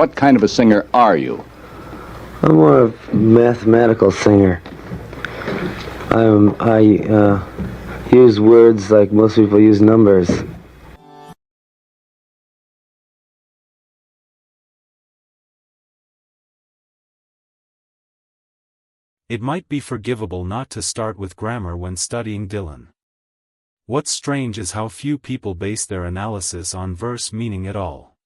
What kind of a singer are you? I'm more of a mathematical singer. I use words like most people use numbers. It might be forgivable not to start with grammar when studying Dylan. What's strange is how few people base their analysis on verse meaning at all.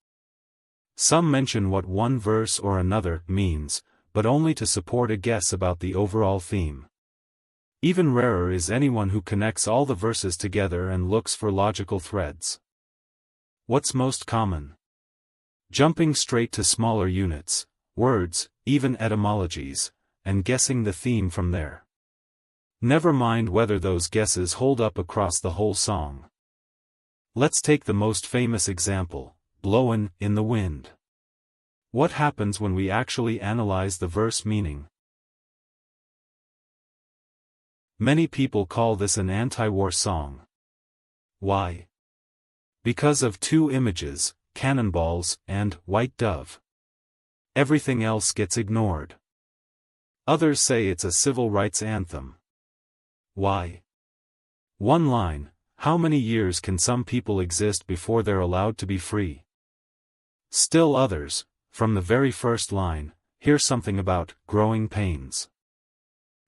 Some mention what one verse or another means, but only to support a guess about the overall theme. Even rarer is anyone who connects all the verses together and looks for logical threads. What's most common? Jumping straight to smaller units, words, even etymologies, and guessing the theme from there. Never mind whether those guesses hold up across the whole song. Let's take the most famous example, "Blowin' in the Wind." What happens when we actually analyze the verse meaning? Many people call this an anti-war song. Why? Because of two images, cannonballs and white dove. Everything else gets ignored. Others say it's a civil rights anthem. Why? One line, how many years can some people exist before they're allowed to be free? Still others, from the very first line, hear something about growing pains.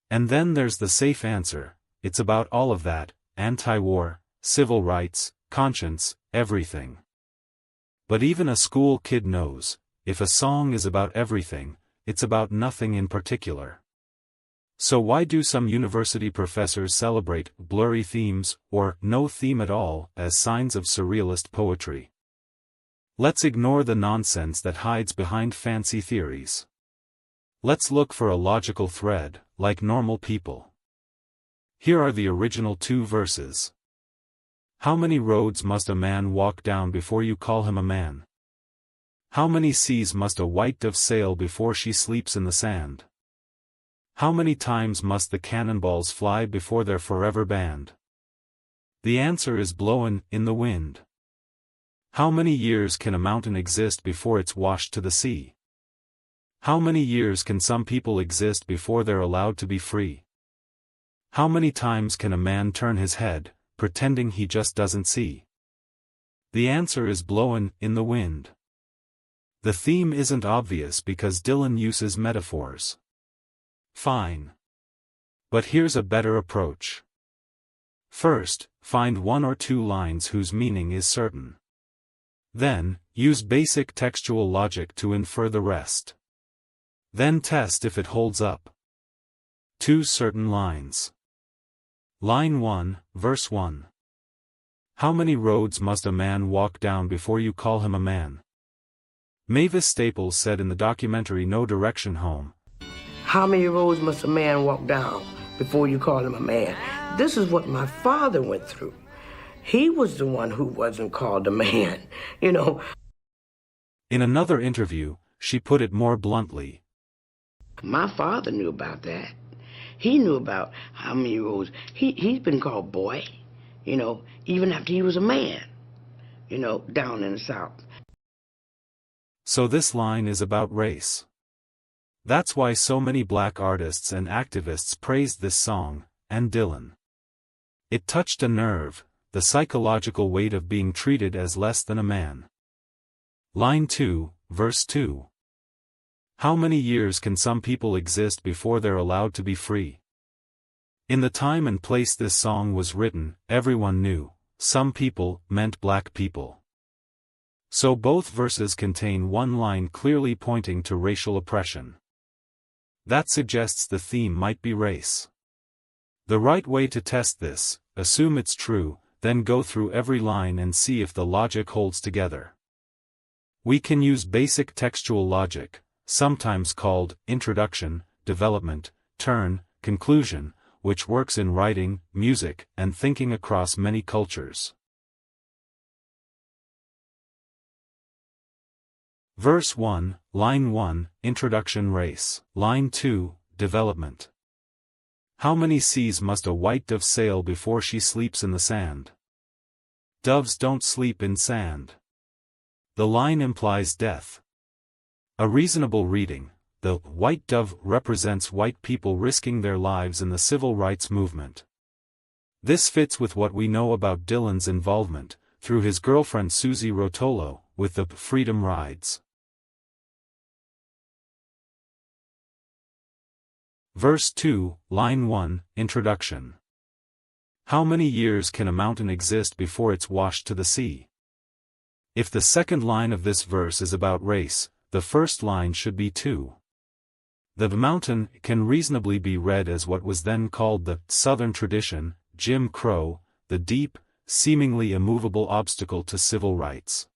And then there's the safe answer, it's about all of that, anti-war, civil rights, conscience, everything. But even a school kid knows, if a song is about everything, it's about nothing in particular. So why do some university professors celebrate blurry themes, or no theme at all, as signs of surrealist poetry? Let's ignore the nonsense that hides behind fancy theories. Let's look for a logical thread, like normal people. Here are the original two verses. How many roads must a man walk down before you call him a man? How many seas must a white dove sail before she sleeps in the sand? How many times must the cannonballs fly before they're forever banned? The answer is blowin' in the wind. How many years can a mountain exist before it's washed to the sea? How many years can some people exist before they're allowed to be free? How many times can a man turn his head, pretending he just doesn't see? The answer is blowin' in the wind. The theme isn't obvious because Dylan uses metaphors. Fine. But here's a better approach. First, find one or two lines whose meaning is certain. Then, use basic textual logic to infer the rest. Then test if it holds up. Two certain lines. Line 1, verse 1. How many roads must a man walk down before you call him a man? Mavis Staples said in the documentary No Direction Home, how many roads must a man walk down before you call him a man? This is what my father went through. He was the one who wasn't called a man, you know. In another interview, she put it more bluntly. My father knew about that. He knew about how many roads. He's been called boy, you know, even after he was a man, you know, down in the South. So this line is about race. That's why so many black artists and activists praised this song, and Dylan. It touched a nerve, the psychological weight of being treated as less than a man. Line 2, verse 2. How many years can some people exist before they're allowed to be free? In the time and place this song was written, everyone knew, some people meant black people. So both verses contain one line clearly pointing to racial oppression. That suggests the theme might be race. The right way to test this, assume it's true, then go through every line and see if the logic holds together. We can use basic textual logic, sometimes called introduction, development, turn, conclusion, which works in writing, music, and thinking across many cultures. Verse 1, Line 1, Introduction race. Line 2, Development. How many seas must a white dove sail before she sleeps in the sand? Doves don't sleep in sand. The line implies death. A reasonable reading. The white dove represents white people risking their lives in the civil rights movement. This fits with what we know about Dylan's involvement, through his girlfriend Susie Rotolo, with the Freedom Rides. Verse 2, Line 1, Introduction. How many years can a mountain exist before it's washed to the sea? If the second line of this verse is about race, the first line should be too. The mountain can reasonably be read as what was then called the Southern tradition, Jim Crow, the deep, seemingly immovable obstacle to civil rights.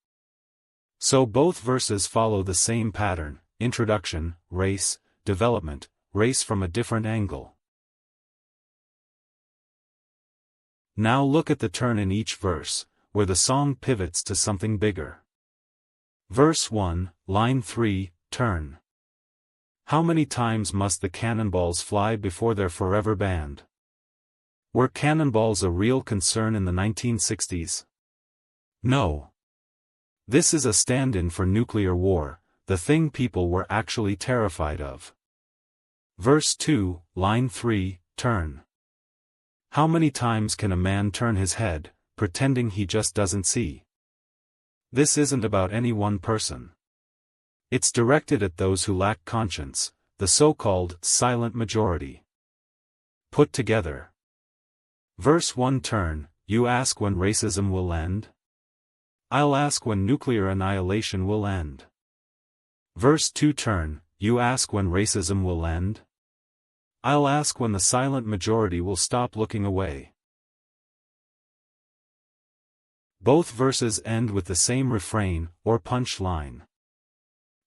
So both verses follow the same pattern: introduction, race, development, race from a different angle. Now look at the turn in each verse, where the song pivots to something bigger. Verse 1, Line 3, Turn. How many times must the cannonballs fly before they're forever banned? Were cannonballs a real concern in the 1960s? No. This is a stand-in for nuclear war, the thing people were actually terrified of. Verse 2, Line 3, Turn. How many times can a man turn his head, pretending he just doesn't see? This isn't about any one person. It's directed at those who lack conscience, the so-called silent majority. Put together. Verse 1, Turn. You ask when racism will end? I'll ask when nuclear annihilation will end. Verse 2, Turn. You ask when racism will end? I'll ask when the silent majority will stop looking away. Both verses end with the same refrain, or punch line.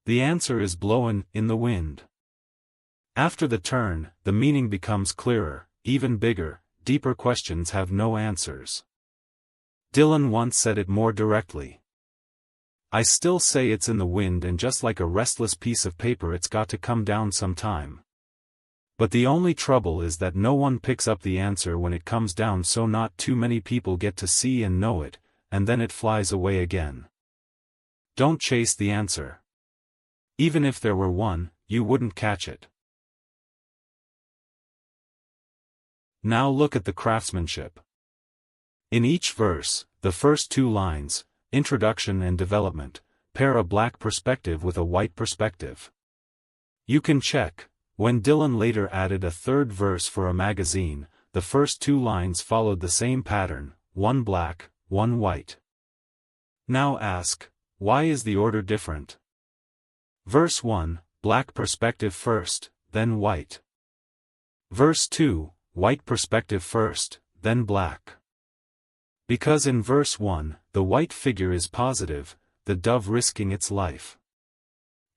The answer is blowin' in the wind. After the turn, the meaning becomes clearer, even bigger, deeper questions have no answers. Dylan once said it more directly. I still say it's in the wind, and just like a restless piece of paper it's got to come down sometime. But the only trouble is that no one picks up the answer when it comes down, so not too many people get to see and know it, and then it flies away again. Don't chase the answer. Even if there were one, you wouldn't catch it. Now look at the craftsmanship. In each verse, the first two lines, introduction and development, pair a black perspective with a white perspective. You can check. When Dylan later added a third verse for a magazine, the first two lines followed the same pattern, one black, one white. Now ask, why is the order different? Verse 1, black perspective first, then white. Verse 2, white perspective first, then black. Because in verse 1, the white figure is positive, the dove risking its life.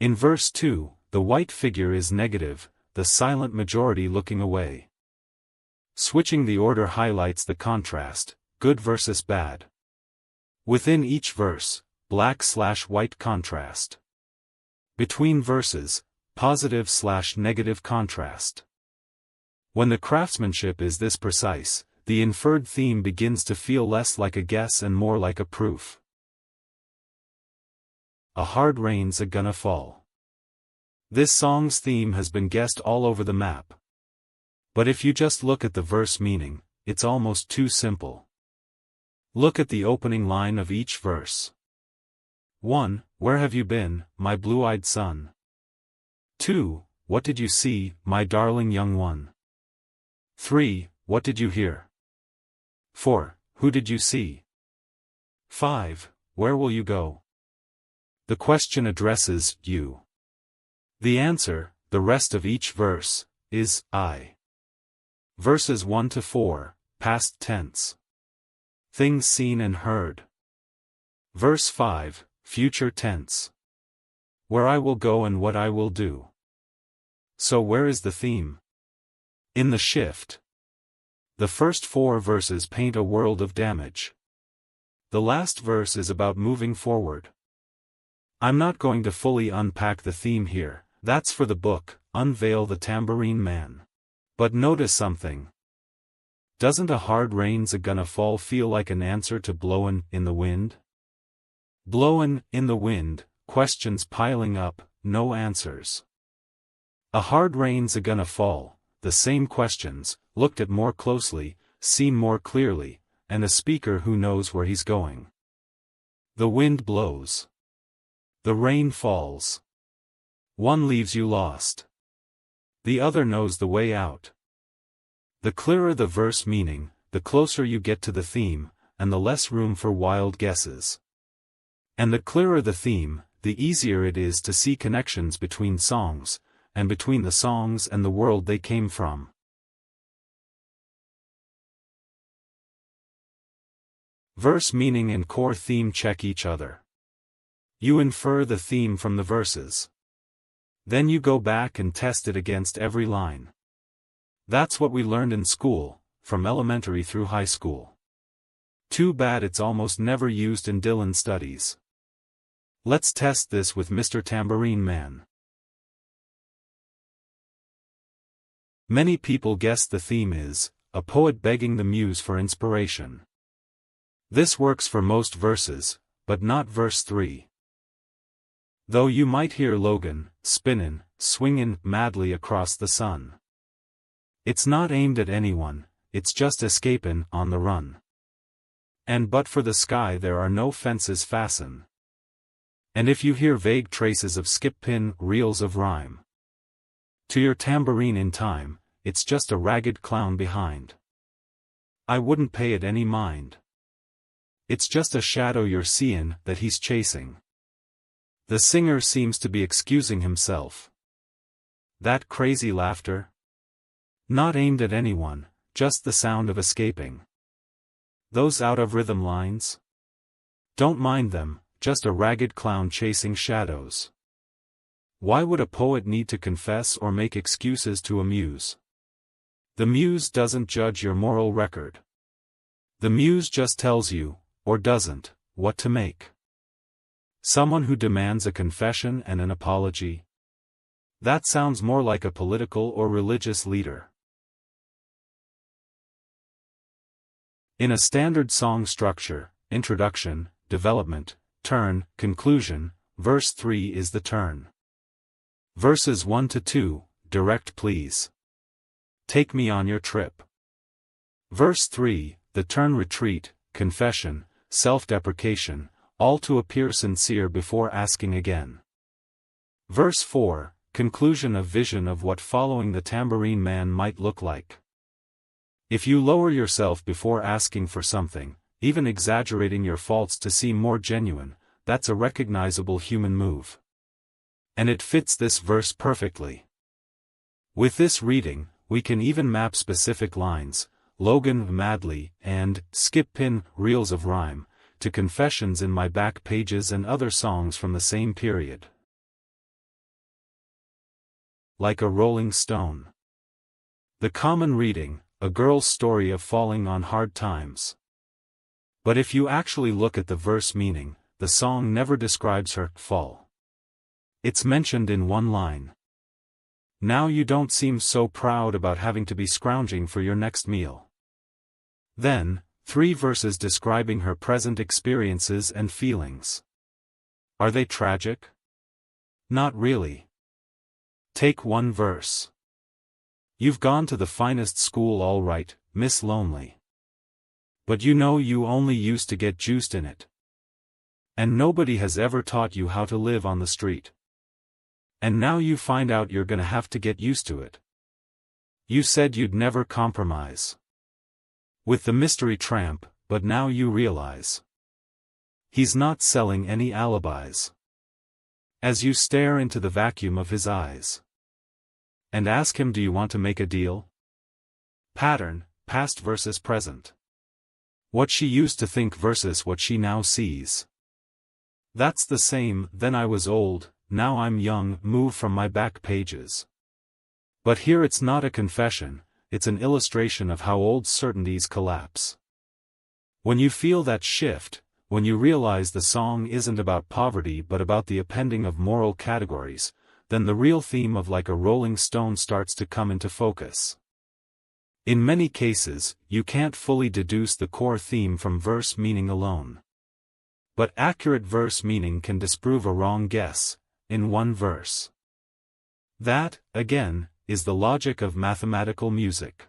In verse 2, the white figure is negative, the silent majority looking away. Switching the order highlights the contrast, good versus bad. Within each verse, black/white contrast. Between verses, positive/negative contrast. When the craftsmanship is this precise, the inferred theme begins to feel less like a guess and more like a proof. A hard rain's a gonna fall. This song's theme has been guessed all over the map. But if you just look at the verse meaning, it's almost too simple. Look at the opening line of each verse. 1. Where have you been, my blue-eyed son? 2. What did you see, my darling young one? 3. What did you hear? 4. Who did you see? 5. Where will you go? The question addresses you. The answer, the rest of each verse, is I. Verses 1 to 4, past tense. Things seen and heard. Verse 5, future tense. Where I will go and what I will do. So where is the theme? In the shift. The first 4 verses paint a world of damage. The last verse is about moving forward. I'm not going to fully unpack the theme here. That's for the book, Unveil the Tambourine Man. But notice something. Doesn't a hard rain's a gonna fall feel like an answer to blowin' in the wind? Blowin' in the wind, questions piling up, no answers. A hard rain's a-gonna fall, the same questions, looked at more closely, seen more clearly, and a speaker who knows where he's going. The wind blows. The rain falls. One leaves you lost. The other knows the way out. The clearer the verse meaning, the closer you get to the theme, and the less room for wild guesses. And the clearer the theme, the easier it is to see connections between songs, and between the songs and the world they came from. Verse meaning and core theme check each other. You infer the theme from the verses. Then you go back and test it against every line. That's what we learned in school, from elementary through high school. Too bad it's almost never used in Dylan studies. Let's test this with Mr. Tambourine Man. Many people guess the theme is a poet begging the muse for inspiration. This works for most verses, but not verse 3. Though you might hear Logan spinnin', swingin' madly across the sun. It's not aimed at anyone, it's just escapin' on the run. And but for the sky there are no fences fasten. And if you hear vague traces of skip pin reels of rhyme to your tambourine in time, it's just a ragged clown behind. I wouldn't pay it any mind. It's just a shadow you're seein' that he's chasing. The singer seems to be excusing himself. That crazy laughter? Not aimed at anyone, just the sound of escaping. Those out-of-rhythm lines? Don't mind them, just a ragged clown chasing shadows. Why would a poet need to confess or make excuses to a muse? The muse doesn't judge your moral record. The muse just tells you, or doesn't, what to make. Someone who demands a confession and an apology? That sounds more like a political or religious leader. In a standard song structure, introduction, development, turn, conclusion, verse 3 is the turn. Verses 1 to 2, direct please. Take me on your trip. Verse 3, the turn retreat, confession, self-deprecation, all to appear sincere before asking again. Verse 4, conclusion of vision of what following the tambourine man might look like. If you lower yourself before asking for something, even exaggerating your faults to seem more genuine, that's a recognizable human move. And it fits this verse perfectly. With this reading, we can even map specific lines, Logan madly, and skip pin reels of rhyme, to confessions in my back pages and other songs from the same period. Like a rolling stone. The common reading, a girl's story of falling on hard times. But if you actually look at the verse meaning, the song never describes her fall. It's mentioned in one line. Now you don't seem so proud about having to be scrounging for your next meal. Then, 3 verses describing her present experiences and feelings. Are they tragic? Not really. Take one verse. You've gone to the finest school all right, Miss Lonely. But you know you only used to get juiced in it. And nobody has ever taught you how to live on the street. And now you find out you're gonna have to get used to it. You said you'd never compromise with the mystery tramp, but now you realize he's not selling any alibis. As you stare into the vacuum of his eyes and ask him, do you want to make a deal? Pattern, past versus present. What she used to think versus what she now sees. That's the same, then I was old, now I'm young, move from my back pages. But here it's not a confession, it's an illustration of how old certainties collapse. When you feel that shift, when you realize the song isn't about poverty but about the appending of moral categories, then the real theme of Like a Rolling Stone starts to come into focus. In many cases, you can't fully deduce the core theme from verse meaning alone. But accurate verse meaning can disprove a wrong guess, in one verse. That, again, is the logic of mathematical music.